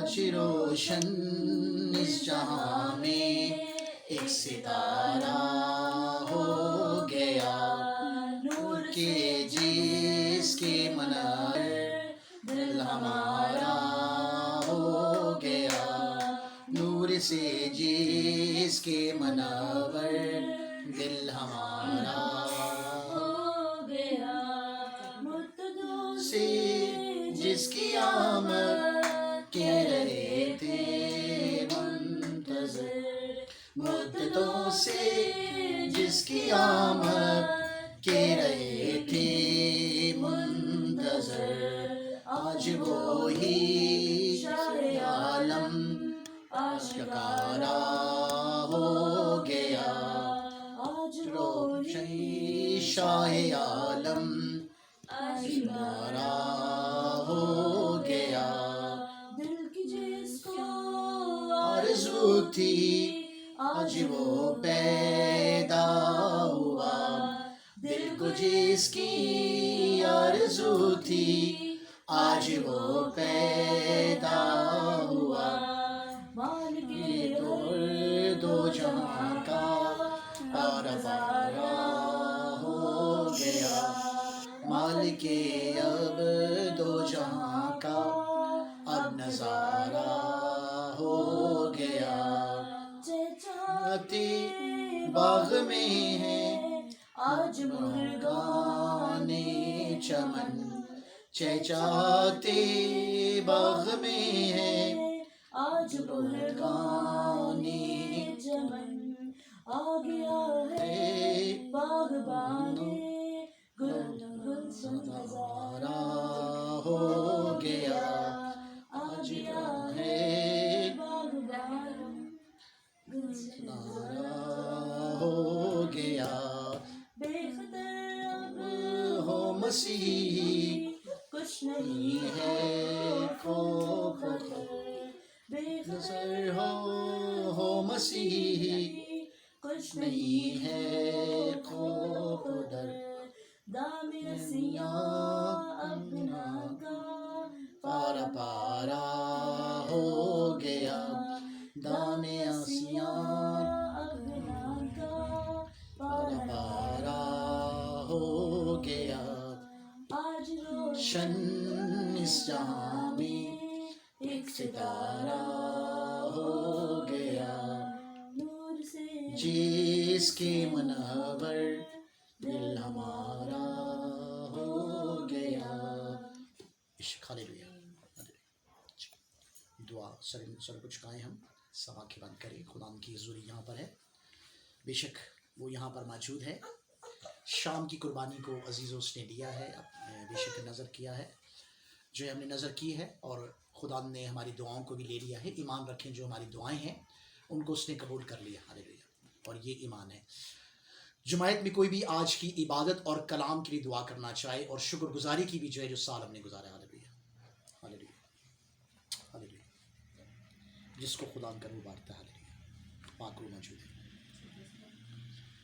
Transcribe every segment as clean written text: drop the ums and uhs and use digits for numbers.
آج روشن اس جہاں میں ایک ستارہ ہو گیا، نور کے جس کے منار دل ہمارا ہو گیا، نور سے جس کے منور دل ہمارا ہو گیا، متدوں سے جس کی آمد کے رہے تھے منتظر، مدتوں سے جس کی آمد کے رہے تھے منتظر، آج وہی شاہ عالم آشکارا ہو گیا، آج روشن شاہ عالم آشکارا ہو گیا، دل کی جس کو آرزو تھی آج وہ پیدا ہوا، دل کو جس کی آرزو تھی آج وہ پیدا ہوا، مالک دو جہاں کا پارا پارا ہو گیا، مالک اب دو جہاں کا اب نظارہ ہو گیا، چہچہاتے باغ میں ہے آج مرغان چمن، چہچہاتے باغ میں ہے آج مرغان چمن، آ گیا ہے باغبان گلشن نظارہ ہو گیا، آج گیا ہے باغبان گلشن نظارہ ہو گیا، بے خطر اب ہو مسیحی کچھ نہیں ہے خوف و خطر، بے خطر ہو مسیحی کچھ نہیں ہے خوف و ڈر، دام سیاہ اپنا کا پارا پارا ہو گیا، دام سیاہ اپنا کا پارا پارا ہو گیا، آج روشن اس جہاں میں ایک ستارہ ہو گیا، نور سے جس کے منور دل ہمارا ہو گیا۔ عشق، ہاللویا۔ دعا سر کچھ کھائیں، ہم سب آنکھیں بند کریں، خدا کی حضوری یہاں پر ہے، بے شک وہ یہاں پر موجود ہے، شام کی قربانی کو عزیزوں اس نے دیا ہے، بے شک نظر کیا ہے جو ہم نے نظر کی ہے، اور خدا نے ہماری دعاؤں کو بھی لے لیا ہے، ایمان رکھیں جو ہماری دعائیں ہیں ان کو اس نے قبول کر لیا، ہاللویا، اور یہ ایمان ہے۔ جماعت میں کوئی بھی آج کی عبادت اور کلام کے لیے دعا کرنا چاہے اور شکر گزاری کی بھی جو ہے جو سال ہم نے گزارا، ہاللویا ہاللویا ہاللویا، جس کو خدا کر ابارتا ہے، ہاللویا، پاک روح موجود ہے،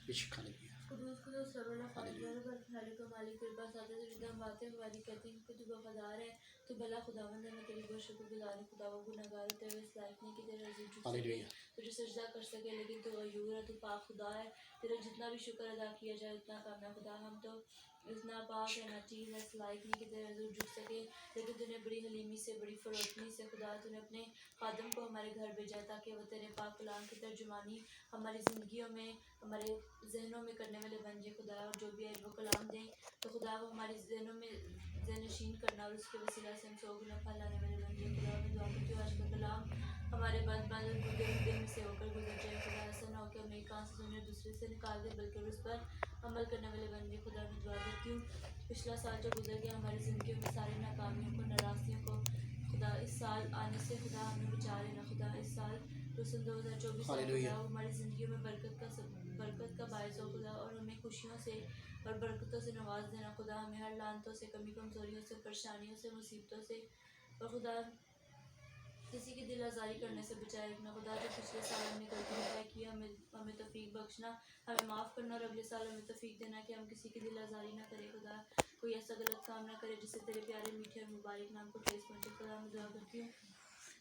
بے شک، ہاللویا۔ قدوس قدوس رب اللہ خالق مالک و مالک کربا ساتھ جدا باتیں ہماری کہتی ہیں کہ تو وفادار ہے، تو بھلا خداوند ہے، میں تیری بہت شکر گزار ہوں، خدا وہ گناہگار ہوتے ہوئے اس لائق نہیں کہ تیرے حضور جھک سکے، تجھے سجدہ کر سکے، لیکن تو غیور ہے، تو پاک خدا ہے، تیرا جتنا بھی شکر ادا کیا جائے اتنا کم ہے خدا، ہم تو اتنا پاک ہے، نہ چیز ہے اس لائق نہیں کہ تیرے حضور جھک سکے، لیکن تو نے بڑی حلیمی سے، بڑی فروتنی سے خدا تو نے اپنے خادم کو ہمارے گھر بھیجا تاکہ وہ تیرے پاک کلام کی ترجمانی ہماری زندگیوں میں، ہمارے ذہنوں میں کرنے والے بن جائے خدا، اور جو بھی ہے وہ کلام دیں تو خدا وہ ہماری ذہنوں میں ذہن نشین کرنا، اور اس کے وسیلہ سے ہم سو گنا پھل لانے والے بن جائے خدا، میں دعا کرتی ہوں آج کا کلام ہمارے بند اور گردے ہردے میں سے ہو کر گزر جائے خدا، ایسا نہ ہو کہ ہم ایک کان سے سنے اور دوسرے سے نکال دیں، بلکہ اس پر عمل کرنے والے بن جائے خدا، میں دعا کرتی ہوں پچھلا سال جو گزر گیا ہماری زندگیوں میں ساری ناکامیوں کو، ناراضیوں کو خدا، اس سال آنے سے خدا ہمیں بچا لینا خدا، اس سال سن 2024 ہے خدا، وہ ہماری زندگیوں میں برکت کا باعث ہو خدا، اور ہمیں خوشیوں سے اور برکتوں سے نواز دینا خدا، ہمیں ہر لعنتوں سے، کمی کمزوریوں سے، پریشانیوں سے، مصیبتوں سے، اور خدا کسی کی دل آزاری کرنے سے بچائے رکھنا خدا، جو پچھلے سال ہم نے غلطی طے کی ہمیں توفیق بخشنا، ہمیں معاف کرنا، اور اگلے سال ہمیں توفیق دینا کہ ہم کسی کی دل آزاری نہ کرے خدا، کوئی ایسا غلط کام نہ کرے جس سے تیرے پیارے میٹھے اور مبارک نام کو ٹھیس پہنچے خدا، میں دعا کرتی ہوں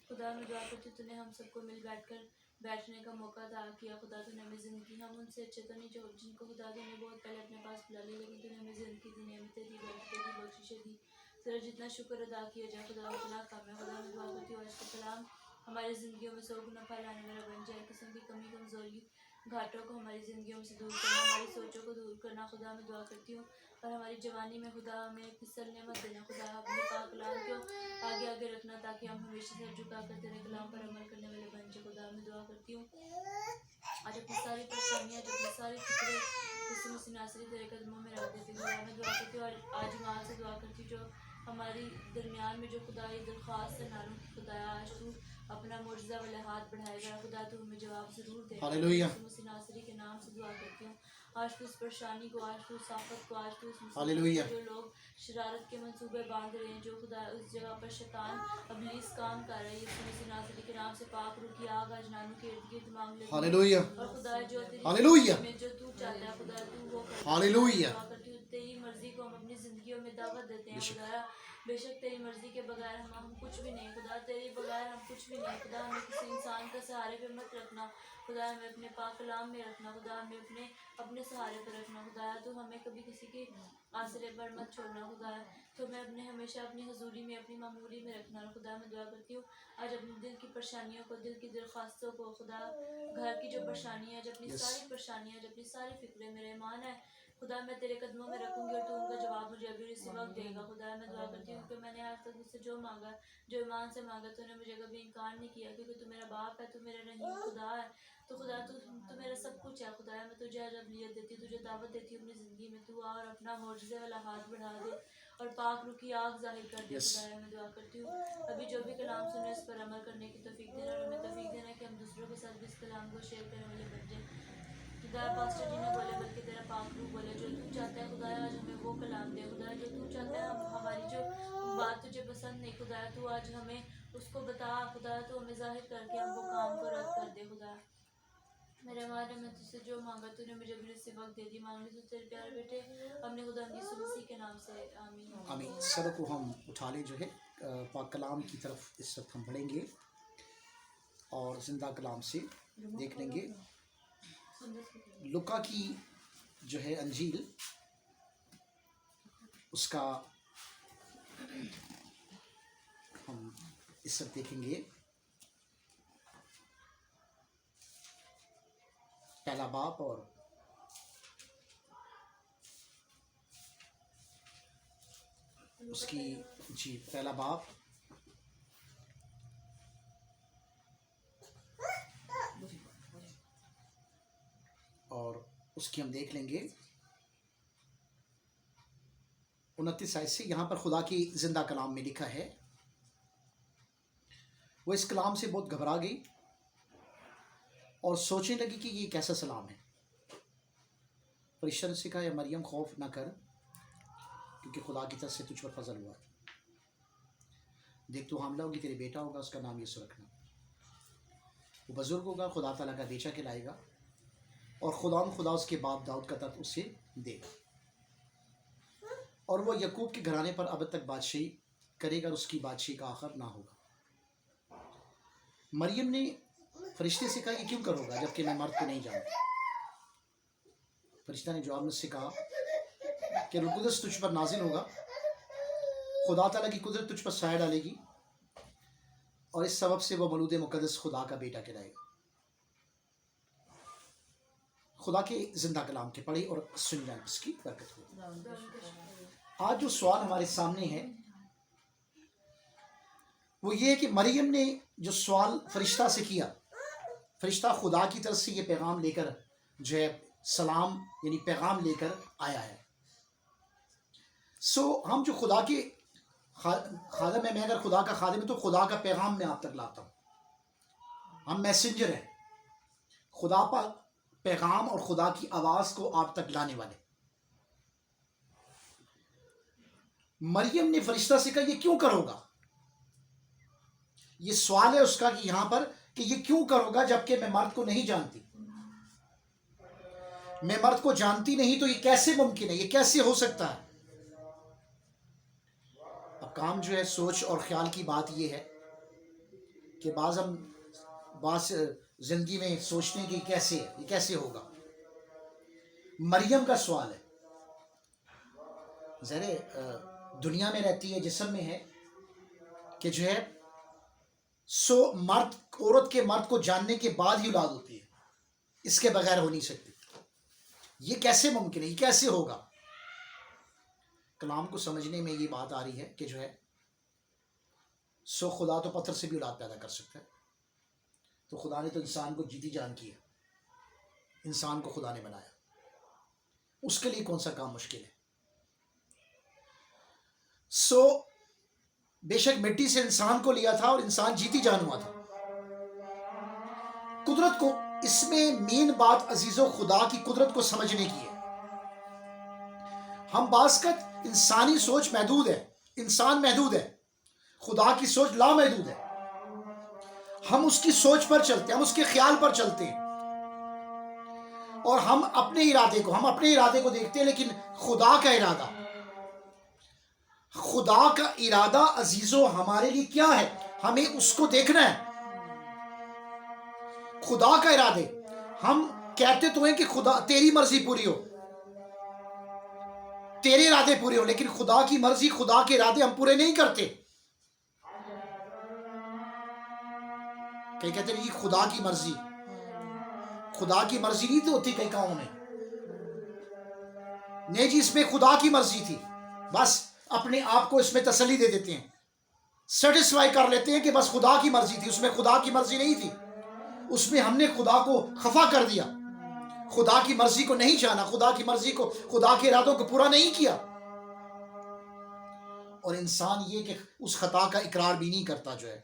خدا میں دعا کرتی ہوں تو نے ہم سب کو مل بیٹھ کر بیٹھنے کا موقع عطا کیا خدا تو نے ہمیں زندگی ہم ان سے اچھے تو نہیں جو جن کو خدا تو نے بہت پہلے اپنے پاس بلا لی لیکن تو نے ہمیں زندگی دی نعمتیں دی برکتیں دی بخششیں دی سر جتنا شکر ادا کیا جائے خدا اتنا کم ہے خدا میں دعا کرتی ہوں آج کا کلام ہماری زندگیوں میں 100 گنا پھیلانے والا بن جائے قسم کی کمی کمزوری گھاٹوں کو ہماری زندگیوں میں سے دور کرنا ہماری سوچوں کو دور کرنا خدا میں دعا کرتی ہوں اور ہماری جوانی میں خدا ہمیں پھسلنے مت دینا خدا اپنے پاک کلام کو آگے آگے رکھنا تاکہ ہم ہمیشہ سر جھکا کر تیرے کلام پر عمل کرنے والے بن جائے خدا میں دعا کرتی ہوں آج اپنی ساری پریشانیاں جو اپنی ساری فکریں یسوع مسیح ناصری تیرے قدموں میں رکھ دیتی ہوں خدا میں دعا کرتی ہوں اور آج ماں سے دعا کرتی ہوں جو ہماری درمیان میں جو خدا یہ درخواست ہے ناروں کی خدا آج تو اپنا معجزہ والا ہاتھ بڑھائے گا خدا تو ہمیں جواب ضرور دے گا ہاللویہ یسوع مسیح ناصری کے نام سے دعا کرتی ہوں آج تو اس پریشانی کو آج تو اس آفت کو آج تو اس ہاللویہ مصیبت کو جو لوگ شرارت کے منصوبے باندھ رہے ہیں جو خدا اس جگہ پر شیطان ابلیس کام کر رہا ہے یسوع مسیح ناصری کے نام سے پاک روح کی آگ آج نانوں کے ارد گرد مانگ لیتی ہوں ہاللویہ اور خدا جو تیری ہاللویہ میں جو تو چاہتا ہے خدا تو وہ کرتا ہے ہاللویہ دعا کرتی ہوں تیری مرضی کو ہم اپنی زندگیوں میں دعوت دیتے ہیں خدا بے شک تیری مرضی کے بغیر ہم کچھ بھی نہیں خدا تیرے بغیر ہم کچھ بھی نہیں خدا ہمیں کسی انسان کا سہارے پہ مت رکھنا خدا ہمیں اپنے پاک کلام میں رکھنا خدا ہمیں اپنے سہارے پہ رکھنا خدا تو ہمیں کبھی کسی کے آسرے پر مت چھوڑنا خدا تو میں اپنے ہمیشہ اپنی حضوری میں اپنی معمولی میں رکھنا خدا میں دعا کرتی ہوں آج اپنے دل کی پریشانیوں کو دل کی درخواستوں کو خدا گھر کی جو پریشانیاں ہیں جو اپنی ساری پریشانیاں جو اپنی ساری فکریں میرے ایمان ہے خدا میں تیرے قدموں میں رکھوں گی اور تو ان کا جواب مجھے ابھی اسی وقت دے گا خدا میں دعا کرتی ہوں کہ میں نے آج تک مجھ سے جو مانگا جو ایمان سے مانگا تو نے مجھے کبھی انکار نہیں کیا کیونکہ تو میرا باپ ہے تو میرا رحیم خدا ہے تو خدا تو میرا سب کچھ ہے خدا ہے میں تجھے آج ابلیت دیتی ہوں تجھے دعوت دیتی ہوں اپنی زندگی میں تو آ اور اپنا معجزے والا ہاتھ بڑھا دے اور پاک روح کی آگ ظاہر کر دے خدا ہے میں دعا کرتی ہوں ابھی جو بھی کلام سنے اس پر عمل کرنے کی توفیق دینا اور ہمیں توفیق دینا کہ ہم دوسروں کے ساتھ بھی اس کلام کو شیئر کرنے والے بن جائیں خدا پاسٹر جی نے بولے بلکہ تیرا پاک روح بولے جو تو چاہتا ہے خدا آج ہمیں وہ کلام دے خدا جو تو چاہتا ہے ہماری جو بات تجھے پسند نہیں خدا تو آج ہمیں اس کو بتا خدا تو ہمیں ظاہر کر کے ہم وہ کام کو رد کر دے خدا میرے ماں نے تجھ سے جو مانگا تو نے مجھے بھی اس وقت دے دی مانگی تو تیرے پیارے بیٹے ہم نے خدا یسوع مسیح کے نام سے آمین آمین سر کو ہم اٹھا لیں جو ہے پاک کلام کی طرف اس وقت ہم بڑھیں گے اور زندہ کلام سے دیکھ لیں گے لوکا کی جو ہے انجیل اس کا ہم اس وقت دیکھیں گے پہلا باب اور اس کی جی پہلا باب اور اس کی ہم دیکھ لیں گے 29 آیت سے یہاں پر خدا کی زندہ کلام میں لکھا ہے وہ اس کلام سے بہت گھبرا گئی اور سوچنے لگی کہ یہ کیسا سلام ہے فرشتہ نے سے کہا یا مریم خوف نہ کر کیونکہ خدا کی طرف سے تجھ پر فضل ہوا ہے دیکھ تو حاملہ ہوگی تیرے بیٹا ہوگا اس کا نام یسوع رکھنا وہ بزرگ ہوگا خدا تعالیٰ کا بیٹا کہلائے گا اور خدا اس کے باپ داؤد کا تخت اسے دے گا اور وہ یعقوب کے گھرانے پر اب تک بادشاہی کرے گا اور اس کی بادشاہی کا آخر نہ ہوگا مریم نے فرشتے سے کہا یہ کیوں کرو گا جبکہ میں مرد کو نہیں جانتا فرشتہ نے جواب میں سے کہا کہ روح القدس تجھ پر نازل ہوگا خدا تعالیٰ کی قدرت تجھ پر سایہ ڈالے گی اور اس سبب سے وہ مولود مقدس خدا کا بیٹا کہلائے گا خدا کے زندہ کلام کے پڑھی اور سن جائیں اس کی برکت ہو آج جو سوال ہمارے سامنے ہے وہ یہ ہے کہ مریم نے جو سوال فرشتہ سے کیا فرشتہ خدا کی طرف سے یہ پیغام لے کر جو ہے سلام یعنی پیغام لے کر آیا ہے ہم جو خدا کے خادم ہیں میں اگر خدا کا خادم ہے تو خدا کا پیغام میں آپ تک لاتا ہوں ہم میسنجر ہیں خدا پر پیغام اور خدا کی آواز کو آپ تک لانے والے مریم نے فرشتہ سے کہا یہ کیوں کرو گا یہ سوال ہے اس کا کہ یہاں پر کہ یہ کیوں کرو گا جبکہ میں مرد کو نہیں جانتی میں مرد کو جانتی نہیں تو یہ کیسے ممکن ہے یہ کیسے ہو سکتا ہے اب کام جو ہے سوچ اور خیال کی بات یہ ہے کہ بعض زندگی میں سوچتے ہیں کہ یہ کیسے ہوگا. مریم کا سوال ہے. دنیا میں رہتی ہے، جسم میں ہے، کہ جو ہے عورت کے مرد کو جاننے کے بعد ہی اولاد ہوتی ہے، اس کے بغیر ہو نہیں سکتی. یہ کیسے ممکن ہے؟ یہ کیسے ہوگا؟ کلام کو سمجھنے میں یہ بات آ رہی ہے کہ جو ہے خدا تو پتھر سے بھی اولاد پیدا کر سکتا ہے. تو خدا نے تو انسان کو جیتی جان کی ہے، انسان کو خدا نے بنایا، اس کے لیے کون سا کام مشکل ہے؟ بے شک مٹی سے انسان کو لیا تھا اور انسان جیتی جان ہوا تھا. قدرت کو اس میں مین بات عزیزو خدا کی قدرت کو سمجھنے کی ہے. ہم بعض کا انسانی سوچ محدود ہے، انسان محدود ہے، خدا کی سوچ لامحدود ہے. ہم اس کی سوچ پر چلتے ہیں، ہم اس کے خیال پر چلتے ہیں، اور ہم اپنے ارادے کو دیکھتے ہیں. لیکن خدا کا ارادہ عزیزو ہمارے لیے کیا ہے؟ ہمیں اس کو دیکھنا ہے. خدا کا ارادے ہم کہتے تو ہیں کہ خدا تیری مرضی پوری ہو، تیرے ارادے پورے ہو، لیکن خدا کی مرضی، خدا کے ارادے ہم پورے نہیں کرتے. کئی کہتے ہیں یہ خدا کی مرضی نہیں تو ہوتی کئی کاموں میں. نہیں جی، اس میں خدا کی مرضی تھی، بس اپنے آپ کو اس میں تسلی دے دیتے ہیں، سیٹسفائی کر لیتے ہیں کہ بس خدا کی مرضی تھی. اس میں خدا کی مرضی نہیں تھی، اس میں ہم نے خدا کو خفا کر دیا، خدا کی مرضی کو نہیں جانا، خدا کی مرضی کو، خدا کے ارادوں کو پورا نہیں کیا. اور انسان یہ کہ اس خطا کا اقرار بھی نہیں کرتا جو ہے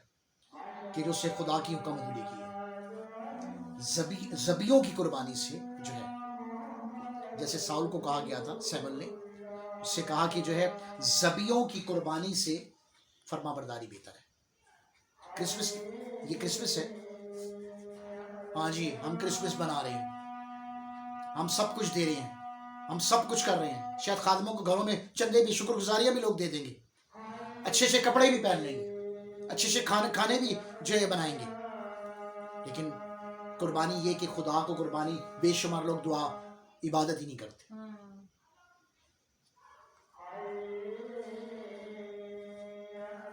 کہ جو سے خدا کی حکم عملی کی ہے. ذبیحوں کی قربانی سے جو ہے، جیسے ساؤل کو کہا گیا تھا، سیمل نے اس سے کہا کہ جو ہے ذبیحوں کی قربانی سے فرما برداری بہتر ہے. یہ کرسمس ہے، ہاں جی، ہم کرسمس بنا رہے ہیں، ہم سب کچھ دے رہے ہیں، ہم سب کچھ کر رہے ہیں. شاید خادموں کو گھروں میں چندے بھی، شکر گزاریاں بھی لوگ دے دیں گے، اچھے کپڑے بھی پہن لیں گے، اچھے کھانے بھی جو ہے بنائیں گے. لیکن قربانی یہ کہ خدا کو قربانی، بے شمار لوگ دعا عبادت ہی نہیں کرتے.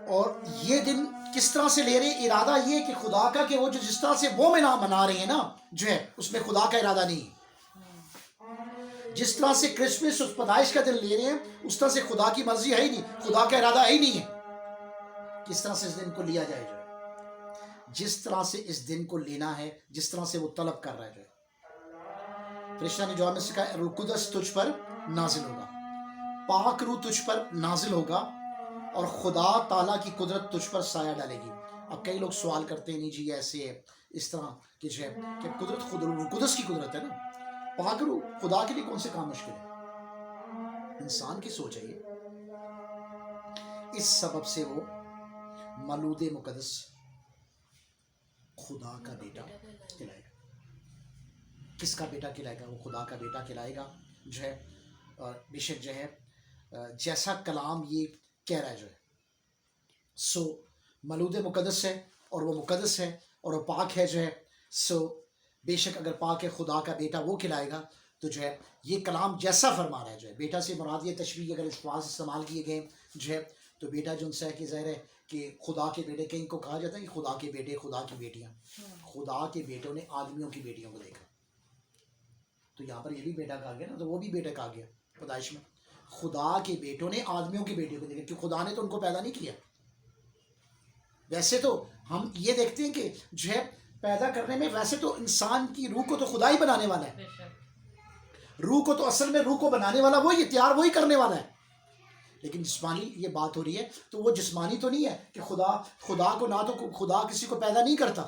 اور یہ دن کس طرح سے لے رہے ہیں؟ ارادہ یہ کہ خدا کا، کہ وہ جو جس طرح سے وہ منا رہے ہیں نا جو ہے، اس میں خدا کا ارادہ نہیں ہے. جس طرح سے کرسمس اس پیدائش کا دن لے رہے ہیں، اس طرح سے خدا کی مرضی ہے ہی نہیں، خدا کا ارادہ ہے ہی نہیں ہے کس طرح سے اس دن کو لیا جائے. جو ہے جس طرح سے اس دن کو لینا ہے، جس طرح سے وہ طلب کر رہا ہے جو ہے. فرشتہ نے جواب میں سے کہا، روح القدس تجھ پر نازل ہوگا، پاک روح تجھ پر نازل ہوگا، اور خدا تعالیٰ کی قدرت تجھ پر سایہ ڈالے گی. اب کئی لوگ سوال کرتے ہیں، نہیں جی ایسے ہے، اس طرح کہ جو ہے کہ قدرت خود روح القدس کی قدرت ہے نا، پاک روح خدا کے لیے کون سے کام مشکل ہے؟ انسان کی سوچ ہے یہ. اس سبب سے وہ مولود مقدس خدا کا بیٹا کہلائے گا. کس کا بیٹا کہلائے گا؟ وہ خدا کا بیٹا کہلائے گا جو ہے. اور بے شک جو ہے جیسا کلام یہ کہہ رہا ہے جو ہے، مولود مقدس ہے، اور وہ مقدس ہے، اور وہ پاک ہے جو ہے. بے شک اگر پاک ہے، خدا کا بیٹا وہ کھلائے گا. تو جو ہے یہ کلام جیسا فرما رہا ہے جو ہے، بیٹا سے مراد یہ تشبیہ اگر الفاظ استعمال کیے گئے جو ہے، تو بیٹا جو ان سے ہے کہ ظاہر ہے کہ خدا کے بیٹے، کہیں کو کہا جاتا ہے کہ خدا کے بیٹے، خدا کی بیٹیاں. خدا کے بیٹوں نے آدمیوں کی بیٹیوں کو دیکھا، تو یہاں پر یہ بھی بیٹا کہا گیا نا، تو وہ بھی بیٹا کہا گیا پیدائش میں. خدا کے بیٹوں نے آدمیوں کی بیٹیوں کو دیکھا، کہ خدا نے تو ان کو پیدا نہیں کیا. ویسے تو ہم یہ دیکھتے ہیں کہ جو ہے پیدا کرنے میں، ویسے تو انسان کی روح کو تو خدا ہی بنانے والا ہے. روح کو تو اصل میں روح کو بنانے والا وہی، تیار وہی کرنے والا ہے. لیکن جسمانی یہ بات ہو رہی ہے، تو وہ جسمانی تو نہیں ہے کہ خدا کو نہ تو خدا کسی کو پیدا نہیں کرتا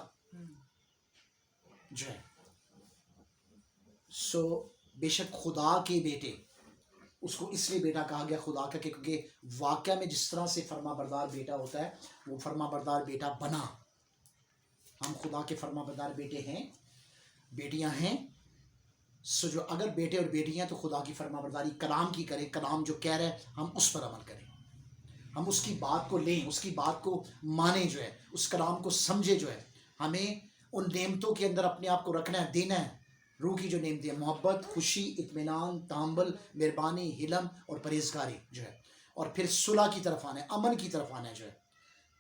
جو ہے. بے شک خدا کے بیٹے، اس کو اس لیے بیٹا کہا گیا خدا کا، کیونکہ واقعہ میں جس طرح سے فرما بردار بیٹا ہوتا ہے، وہ فرما بردار بیٹا بنا. ہم خدا کے فرما بردار بیٹے ہیں، بیٹیاں ہیں. جو اگر بیٹے اور بیٹیاں، تو خدا کی فرما برداری کلام کی کریں، کلام جو کہہ رہے ہیں ہم اس پر عمل کریں. ہم اس کی بات کو لیں, اس کی بات کو مانیں جو ہے, اس کلام کو سمجھے جو ہے. ہمیں ان نعمتوں کے اندر اپنے آپ کو رکھنا ہے, دینا ہے. روح کی جو نعمتیں ہیں, محبت, خوشی, اطمینان, تحمل, مہربانی, حلم اور پرہیزگاری جو ہے, اور پھر صلح کی طرف آنا ہے, امن کی طرف آنا ہے جو ہے.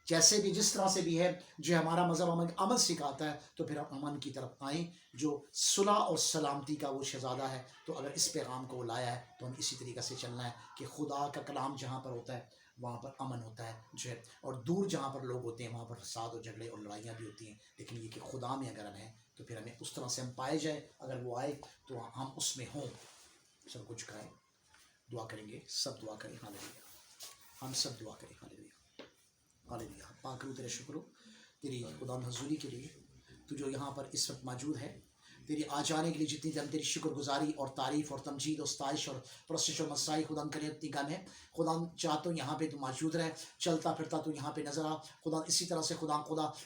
جیسے بھی جس طرح سے بھی ہے جو ہمارا مذہب امن سکھاتا ہے, تو پھر ہم امن کی طرف آئیں, جو صلح اور سلامتی کا وہ شہزادہ ہے. تو اگر اس پیغام کو وہ لایا ہے تو ہم اسی طریقے سے چلنا ہے کہ خدا کا کلام جہاں پر ہوتا ہے وہاں پر امن ہوتا ہے جو ہے, اور دور جہاں پر لوگ ہوتے ہیں وہاں پر فساد اور جھگڑے اور لڑائیاں بھی ہوتی ہیں. لیکن یہ کہ خدا میں اگر ہم ہیں تو پھر ہمیں اس طرح سے ہم پائے جائیں, اگر وہ آئے تو ہم اس میں ہوں. سب کچھ کرائیں, دعا کریں گے, سب دعا کریں. ہاللیلویا, ہم سب دعا کریں. ہاللیلویا, ہاللیلویا. پاک روح تیرے شکر ہو تیری خدا حضوری کے لیے, تو جو یہاں پر اس وقت موجود ہے, تیری آ جانے کے لیے جتنی ہم تیری شکر گزاری اور تعریف اور تمجید اور ستائش اور پرستش اور مسائی خدا کرے اتنی گن ہے. خدا چاہتا ہوں یہاں پہ تو موجود رہے, چلتا پھرتا تو یہاں پہ نظر آ خدا. اسی طرح سے خدا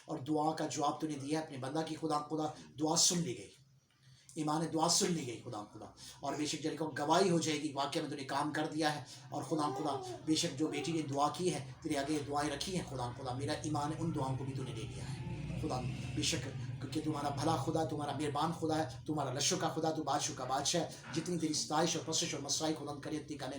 اور دعا کا جواب تو نے دیا ہے اپنے بندہ کی. خدا دعا سن لی گئی, ایمان دعا سن لی گئی. خدا اور بے شک جن کو گواہی ہو جائے گی واقعہ میں تو نے کام کر دیا ہے. اور خدا بے شک جو بیٹی نے دعا کی ہے تیرے آگے دعائیں رکھی ہیں, خدا میرا ایمان ان دعاؤں کو بھی تو نے لے لیا ہے. خدا بے شک کیونکہ تمہارا بھلا خدا, تمہارا مہربان خدا ہے, تمہارا لشوں کا خدا, تو بادشاہ کا بادشاہ. جتنی تیری ستائش اور پرستش اور مسائی خدا کرے اتنی گنے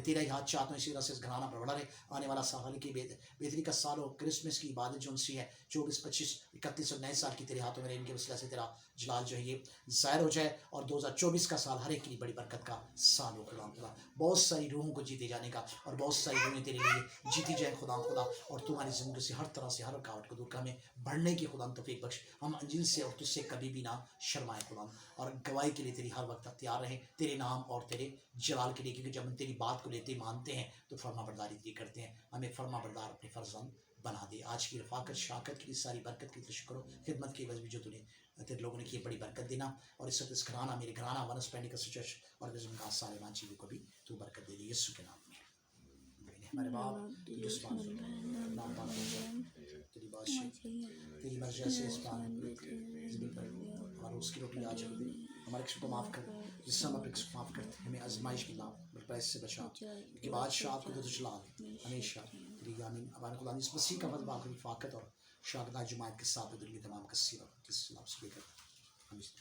تیرا ہی ہاتھ چاہتا ہوں. اسی طرح سے اس گھرانہ پر بڑھا رہے. آنے والا سال کی بہتری کا سال ہو, کرسمس کی عبادت جو ان سی ہے 24 25 31 اور نئے سال کی تیرے ہاتھوں میں ان کے وسیلہ سے تیرا جلال جو ہے یہ ظاہر ہو جائے, اور 2024 کا سال ہر ایک کے لیے بڑی برکت کا سال ہو. خدا بہت ساری روحوں کو جیتے جانے کا, اور بہت ساری روحیں تیرے لیے جیتی جائیں. خدا اور تمہاری زندگی سے ہر طرح سے ہر رکاوٹ کو دور کر ہمیں بڑھنے کی خدا توفیق بخش. ہم انجیل سے اور تجھ سے کبھی بھی نہ شرمائے خدا, اور گواہی کے لیے تیری ہر وقت تیار رہیں تیرے نام اور تیرے جلال کے لیے. کیونکہ جب ہم تیری بات کو لیتے مانتے ہیں تو فرما برداری تیری کرتے ہیں. ہمیں فرما بردار اپنے فرزند بنا دے. آج کی رفاقت شاکت کی ساری برکت کی شکر و خدمت کی وجہ بھی جو تو نے تیرے لوگوں نے کی بڑی برکت دینا. اور اس وقت اس گھرانہ میرے گھرانہ ونس پینڈیکل چرچ اور وزن کا سارے مان چیزوں کو بھی تو برکت دے دی یسوع کے نام میں. ہمارے باپ جو اسمان نام پاک تیری بادشاہ تیری مرضی سے اس پر, اور اس کی روٹی آج ہمارے قسم کو معاف کر جس سے ہم اپنے قسم کو معاف کرتے. ہمیں آزمائش کی برپیس سے بچا, کہ بادشاہ کو تو جلال ہمیشہ تیری. آمین. ہمارے خدا اس مسیح کا فضل باقی رفاقت اور شاگردہ جماعت کے ساتھ دل کی تمام کسی وقت کس نام سے لے کر ہمیشہ